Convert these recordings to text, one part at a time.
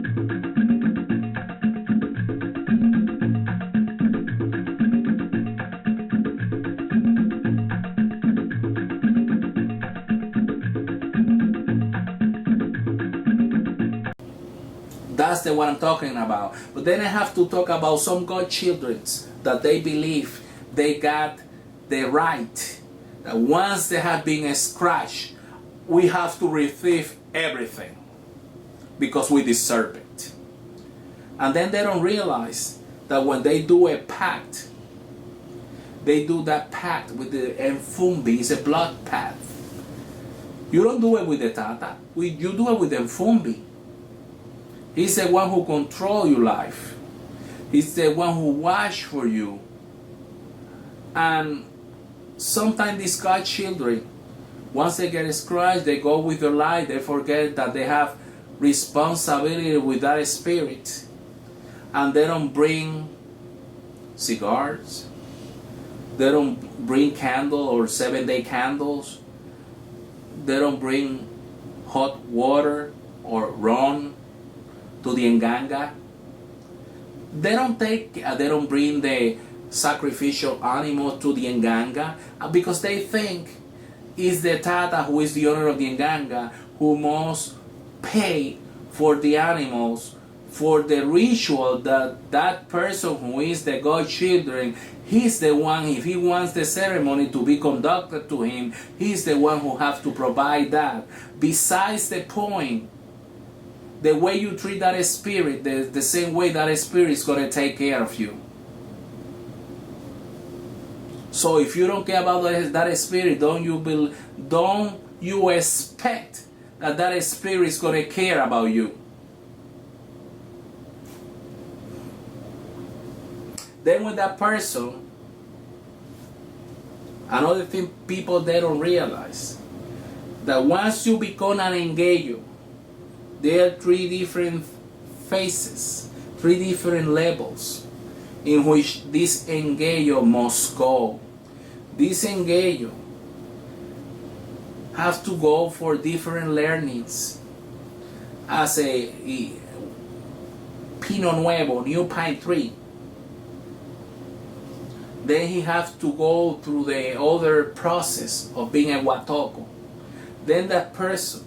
That's the one I'm talking about. But then I have to talk about some godchildren that they believe they got the right that once they have been scratched, we have to receive everything because we deserve it. And then they don't realize that when they do a pact, they do that pact with the Mfumbi. It's a blood pact. You don't do it with the Tata. You do it with the Mfumbi. He's the one who controls your life. He's the one who watches for you. And sometimes these godchildren, once they get scratched, they go with their life. They forget that they have responsibility with that spirit. And they don't bring cigars. They don't bring candle or 7-day candles. They don't bring hot water or rum to the Nganga. They don't bring the sacrificial animal to the Nganga because they think it's the Tata who is the owner of the Nganga who must pay for the animals for the ritual that person who is the godchildren, he's the one, if he wants the ceremony to be conducted to him, he's the one who has to provide that. Besides the point, the way you treat that spirit, the same way that spirit is going to take care of you. So if you don't care about that spirit, don't you expect that spirit is going to care about you. Then with that person, another thing people they don't realize, that once you become an engayo, there are 3 different phases, 3 different levels in which this engayo must go. This engayo has to go for different learnings as a Pino Nuevo, new pine tree. Then he has to go through the other process of being a Watoko. Then that person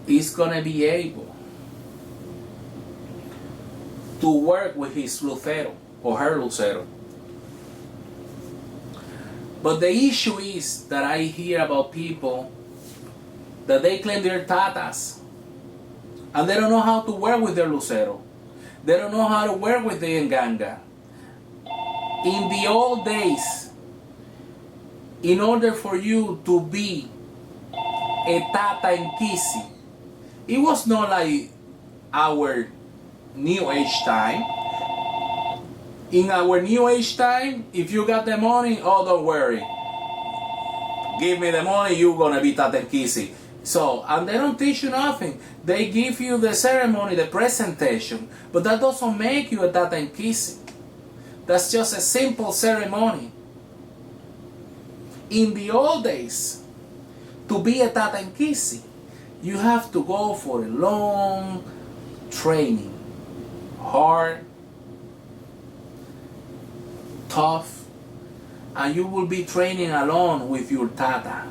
is going to be able to work with his lucero or her lucero. But the issue is that I hear about people that they claim they're tatas and they don't know how to work with their lucero. They don't know how to work with the nganga. In the old days, in order for you to be a tata in Kisi, it was not like our New Age time. In our New Age time, if you got the money, oh, don't worry. Give me the money, you're going to be tata in Kisi. So, and they don't teach you nothing. They give you the ceremony, the presentation, but that doesn't make you a tata in Kisi. That's just a simple ceremony. In the old days, to be a tata in Kisi, you have to go for a long training. Hard, tough, and you will be training alone with your tata.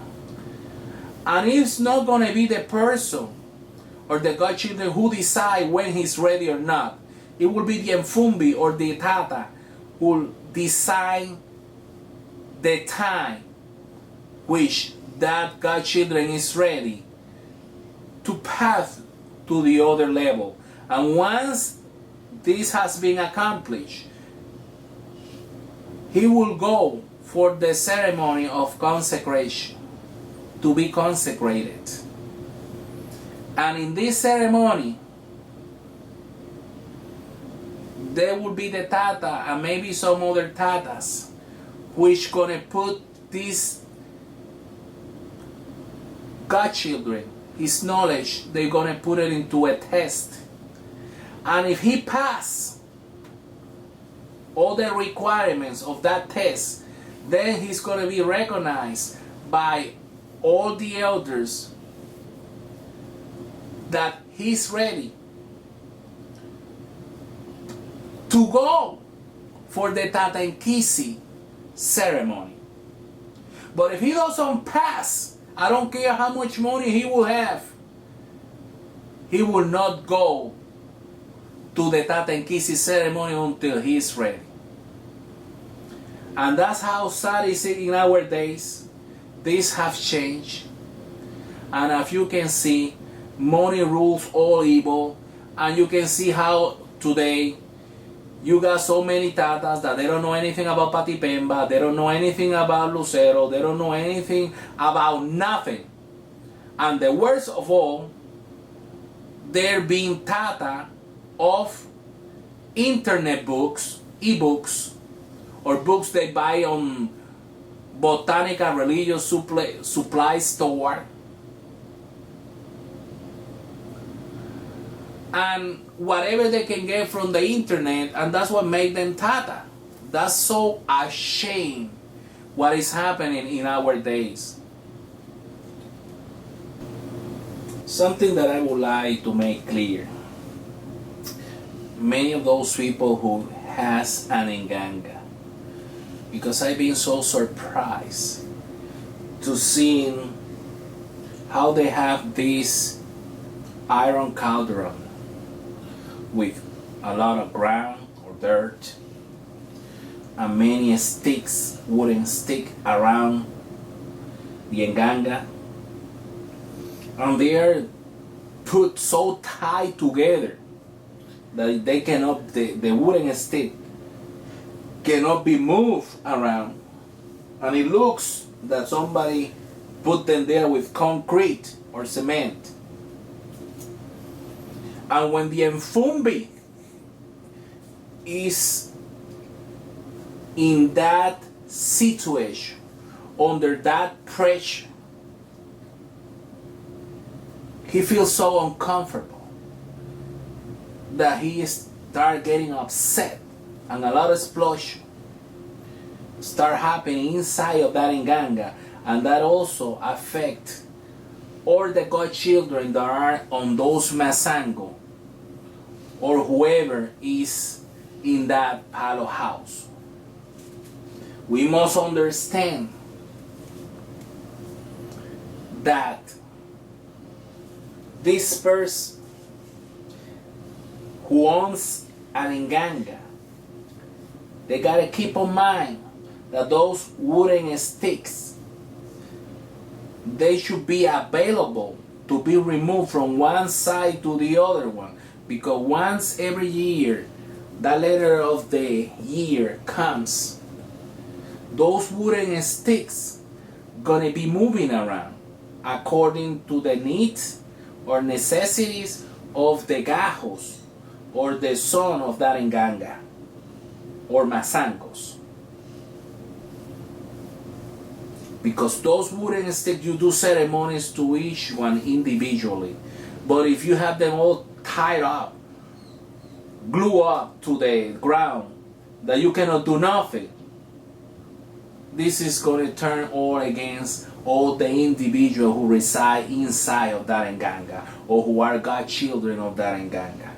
And it's not going to be the person or the godchildren who decide when he's ready or not. It will be the Mfumbi or the tata who decide the time which that godchildren is ready to pass to the other level. And once this has been accomplished, he will go for the ceremony of consecration, to be consecrated. And in this ceremony, there will be the tata and maybe some other tatas which gonna put these godchildren, his knowledge, they're gonna put it into a test. And if he passes all the requirements of that test, then he's gonna be recognized by all the elders that he's ready to go for the Tatenkisi ceremony. But if he doesn't pass, I don't care how much money he will have, he will not go to the Tatenkisi ceremony until he is ready. And that's how sad is it in our days. These have changed. And as you can see, money rules all evil. And you can see how today you got so many tatas that they don't know anything about Patipemba, they don't know anything about Lucero, they don't know anything about nothing. And the worst of all, they're being tata of internet books, ebooks, or books they buy on Botanical Religion supply store. And whatever they can get from the internet, and that's what made them tata. That's so a shame what is happening in our days. Something that I would like to make clear. Many of those people who has an Nganga, because I've been so surprised to seeing how they have this iron cauldron with a lot of ground or dirt and many sticks, wooden stick around the Nganga, and they are put so tight together that they cannot, the wooden stick cannot be moved around, and it looks that somebody put them there with concrete or cement. And when the Mfumbi is in that situation, under that pressure, he feels so uncomfortable that he start getting upset, and a lot of explosion start happening inside of that Nganga, and that also affect all the godchildren that are on those Masango, or whoever is in that Palo house. We must understand that this person who owns an Nganga, they gotta keep in mind that those wooden sticks, they should be available to be removed from one side to the other one, because once every year that letter of the year comes, those wooden sticks gonna be moving around according to the needs or necessities of the gajos or the son of that Nganga or Masangos. Because those wooden sticks, you do ceremonies to each one individually. But if you have them all tied up, glue up to the ground, that you cannot do nothing, this is going to turn all against all the individuals who reside inside of that Nganga, or who are godchildren of that Nganga.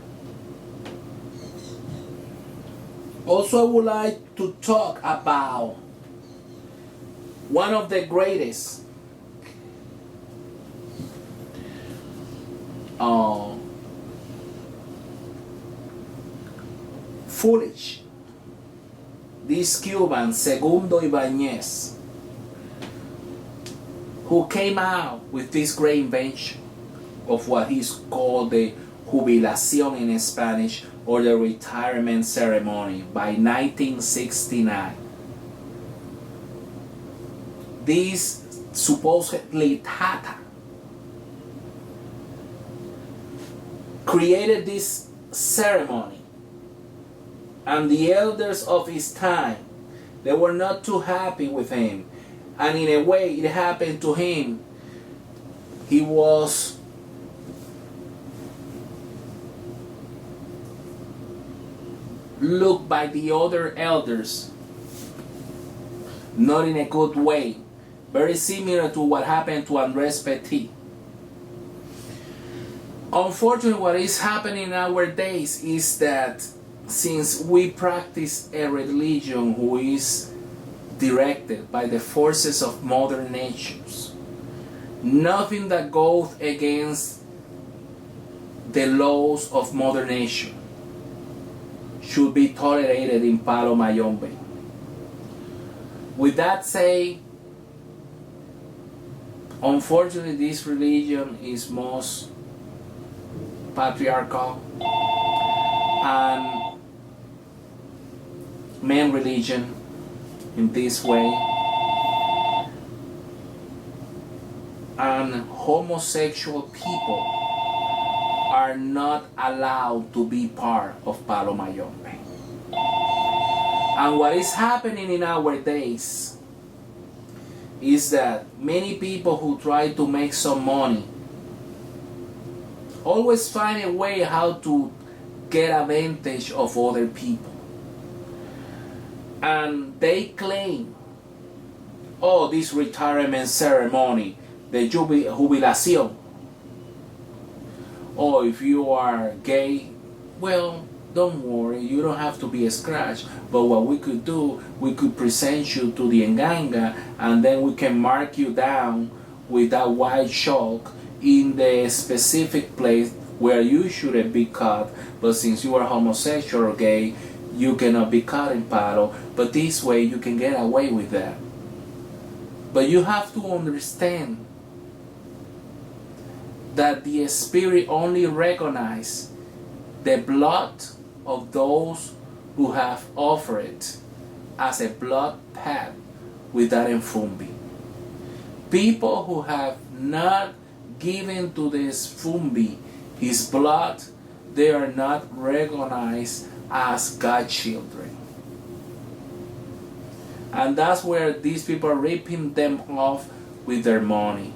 Also, I would like to talk about one of the greatest foolish, this Cuban, Segundo Ibanez, who came out with this great invention of what is called the jubilación in Spanish, or the retirement ceremony, by 1969. This supposedly Tata created this ceremony, and the elders of his time, they were not too happy with him, and in a way it happened to him. He was looked by the other elders not in a good way, very similar to what happened to Andres Petit. Unfortunately, what is happening nowadays is that since we practice a religion who is directed by the forces of Mother Nature, nothing that goes against the laws of Mother Nature should be tolerated in Palo Mayombe. With that said, unfortunately this religion is most patriarchal and man religion in this way, and homosexual people are not allowed to be part of Palo Mayombe. And what is happening in our days is that many people who try to make some money always find a way how to get advantage of other people. And they claim, oh, this retirement ceremony, the jubilación. Oh, if you are gay, well, don't worry, you don't have to be scratched. But what we could do, we could present you to the Nkimba, and then we can mark you down with that white chalk in the specific place where you shouldn't be cut. But since you are homosexual or gay, you cannot be cut in Palo. But this way you can get away with that. But you have to understand that the Spirit only recognizes the blood of those who have offered it as a blood pact with that Fumbi. People who have not given to this Fumbi his blood, they are not recognized as God's children. And that's where these people are ripping them off with their money.